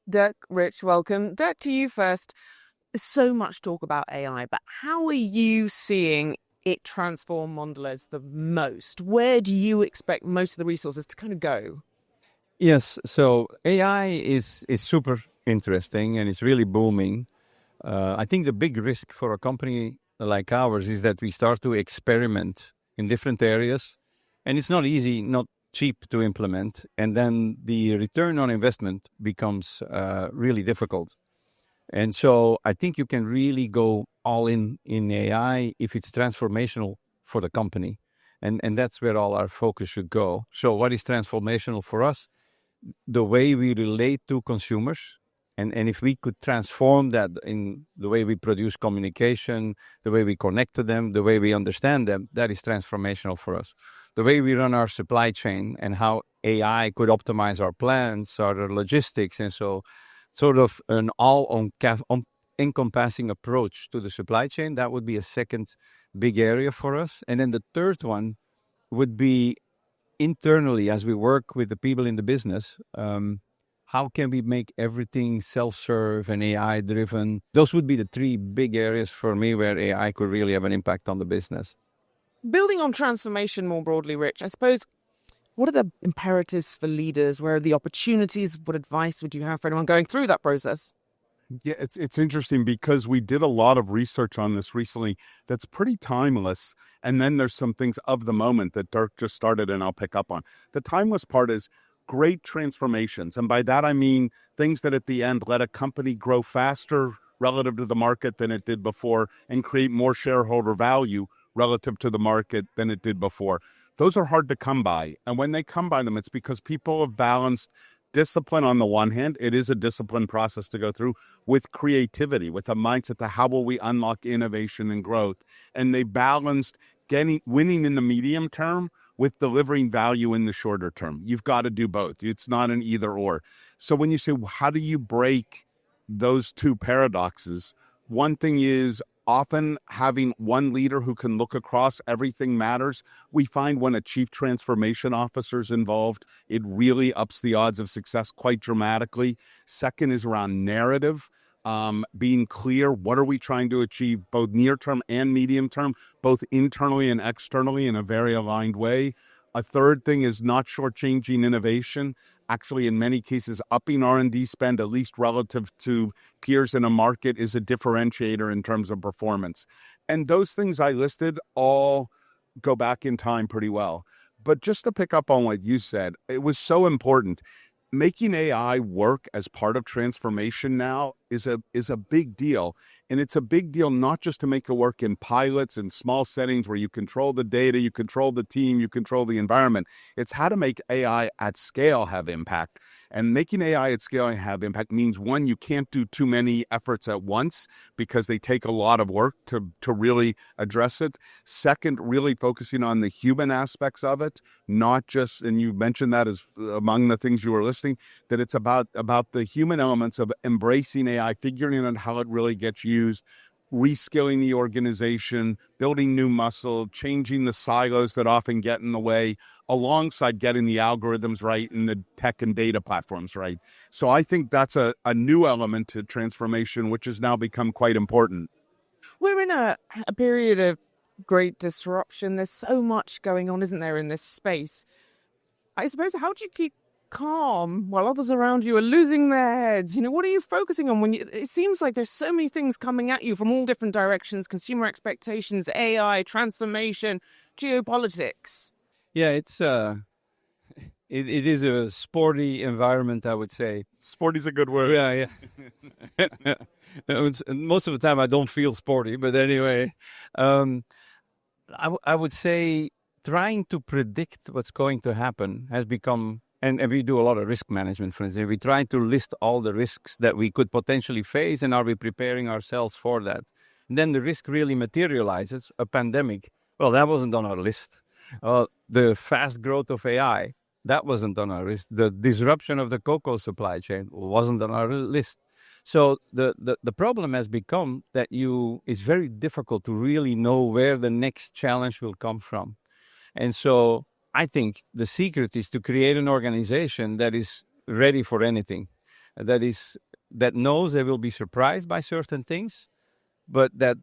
Dirk, Rich, welcome. Dirk, to you first. There's so much talk about AI, but how are you seeing it transform Mondelez the most? Where do you expect most of the resources to kind of go? Yes, so AI is super interesting and it's really booming. I think the big risk for a company like ours is that we start to experiment in different areas, and it's not easy, not cheap to implement, and then the return on investment becomes really difficult. And so I think you can really go all in AI if it's transformational for the company. And that's where all our focus should go. So what is transformational for us? The way we relate to consumers. And if we could transform that in the way we produce communication, the way we connect to them, the way we understand them, that is transformational for us. The way we run our supply chain and how AI could optimize our plans, our logistics, and so sort of an encompassing approach to the supply chain, that would be a second big area for us. And then the third one would be internally, as we work with the people in the business, how can we make everything self-serve and AI driven? Those would be the three big areas for me where AI could really have an impact on the business. Building on transformation more broadly, Rich, I suppose, what are the imperatives for leaders? Where are the opportunities? What advice would you have for anyone going through that process? Yeah, it's interesting because we did a lot of research on this recently that's pretty timeless. And then there's some things of the moment that Dirk just started and I'll pick up on. The timeless part is great transformations. And by that, I mean things that at the end let a company grow faster relative to the market than it did before and create more shareholder value relative to the market than it did before. Those are hard to come by. And when they come by them, it's because people have balanced discipline on the one hand. It is a disciplined process to go through with creativity, with a mindset to how will we unlock innovation and growth. And they balanced winning in the medium term with delivering value in the shorter term. You've got to do both. It's not an either or. So when you say, how do you break those two paradoxes? One thing is often having one leader who can look across everything matters. We find when a chief transformation officer is involved, it really ups the odds of success quite dramatically. Second is around narrative. Being clear, what are we trying to achieve both near term and medium term, both internally and externally in a very aligned way. A third thing is not shortchanging innovation. Actually, in many cases, upping R&D spend, at least relative to peers in a market, is a differentiator in terms of performance. And those things I listed all go back in time pretty well. But just to pick up on what you said, it was so important. Making AI work as part of transformation now is a big deal. And it's a big deal not just to make it work in pilots and small settings where you control the data, you control the team, you control the environment. It's how to make AI at scale have impact. And making AI at scale have impact means, one, you can't do too many efforts at once because they take a lot of work to really address it. Second, really focusing on the human aspects of it, not just, and you mentioned that as among the things you were listing, that it's about the human elements of embracing AI, figuring out how it really gets used, reskilling the organization, building new muscle, changing the silos that often get in the way, alongside getting the algorithms right and the tech and data platforms right. So I think that's a new element to transformation, which has now become quite important. We're in a period of great disruption. There's so much going on, isn't there, in this space? I suppose, how do you keep calm while others around you are losing their heads? What are you focusing on it seems like there's so many things coming at you from all different directions: consumer expectations, AI, transformation, geopolitics? Yeah, it is a sporty environment, I would say. Sporty's a good word. Yeah, yeah. Most of the time I don't feel sporty, but anyway, I would say trying to predict what's going to happen has become, and we do a lot of risk management, for instance. We try to list all the risks that we could potentially face, and are we preparing ourselves for that? And then the risk really materializes, a pandemic. Well, that wasn't on our list. The fast growth of AI, that wasn't on our list. The disruption of the cocoa supply chain wasn't on our list. So the problem has become that it's very difficult to really know where the next challenge will come from. And so I think the secret is to create an organization that is ready for anything. that knows they will be surprised by certain things, but that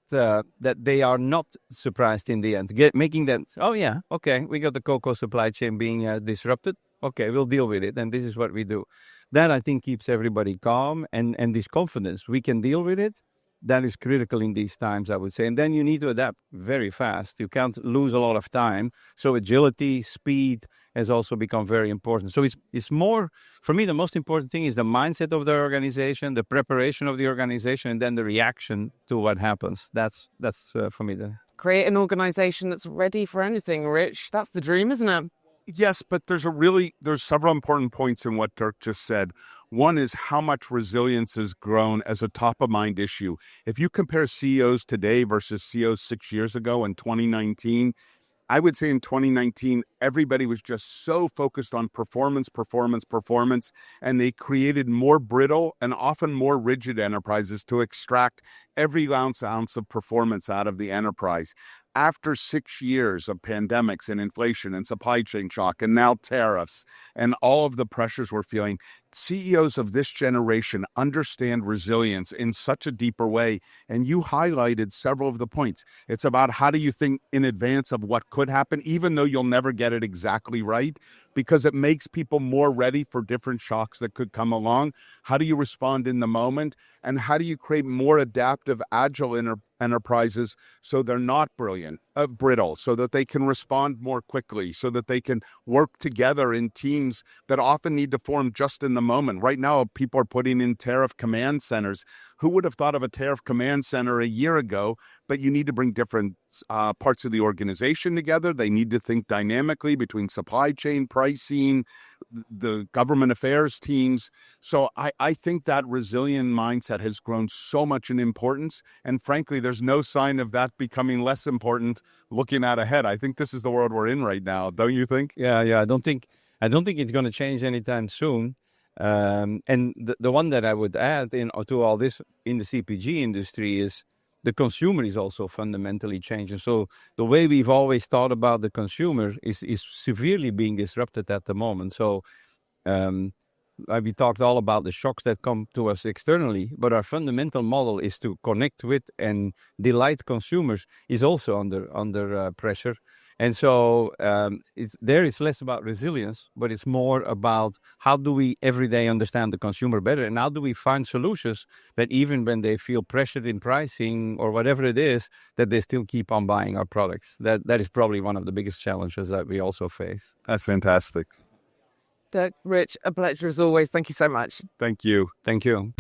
they are not surprised in the end. Making that, oh yeah, okay, we got the cocoa supply chain being disrupted. Okay, we'll deal with it, and this is what we do. That, I think, keeps everybody calm and this confidence. We can deal with it. That is critical in these times, I would say. And then you need to adapt very fast. You can't lose a lot of time. So agility, speed has also become very important. So it's more, for me, the most important thing is the mindset of the organization, the preparation of the organization, and then the reaction to what happens. That's for me the... Create an organization that's ready for anything, Rich. That's the dream, isn't it? Yes, but there's several important points in what Dirk just said. One is how much resilience has grown as a top-of-mind issue. If you compare CEOs today versus CEOs 6 years ago in 2019, I would say in 2019, everybody was just so focused on performance, and they created more brittle and often more rigid enterprises to extract every ounce of performance out of the enterprise. After 6 years of pandemics and inflation and supply chain shock and now tariffs and all of the pressures we're feeling, CEOs of this generation understand resilience in such a deeper way. And you highlighted several of the points. It's about how do you think in advance of what could happen, even though you'll never get it exactly right, because it makes people more ready for different shocks that could come along. How do you respond in the moment? And how do you create more adaptive, agile enterprises so they're not brittle, so that they can respond more quickly, so that they can work together in teams that often need to form just in the moment. Right now, people are putting in tariff command centers. Who would have thought of a tariff command center a year ago? But you need to bring different parts of the organization together. They need to think dynamically between supply chain, pricing, the government affairs teams. So I think that resilient mindset has grown so much in importance. And frankly, there's no sign of that becoming less important looking out ahead. I think this is the world we're in right now. Don't you think? Yeah. I don't think it's going to change anytime soon. And the one that I would add to all this in the CPG industry is the consumer is also fundamentally changing. So the way we've always thought about the consumer is severely being disrupted at the moment. So we talked all about the shocks that come to us externally, but our fundamental model is to connect with and delight consumers is also under pressure. And so it's less about resilience, but it's more about how do we every day understand the consumer better, and how do we find solutions that even when they feel pressured in pricing or whatever it is, that they still keep on buying our products. That is probably one of the biggest challenges that we also face. That's fantastic. Dirk, Rich, a pleasure as always. Thank you so much. Thank you. Thank you.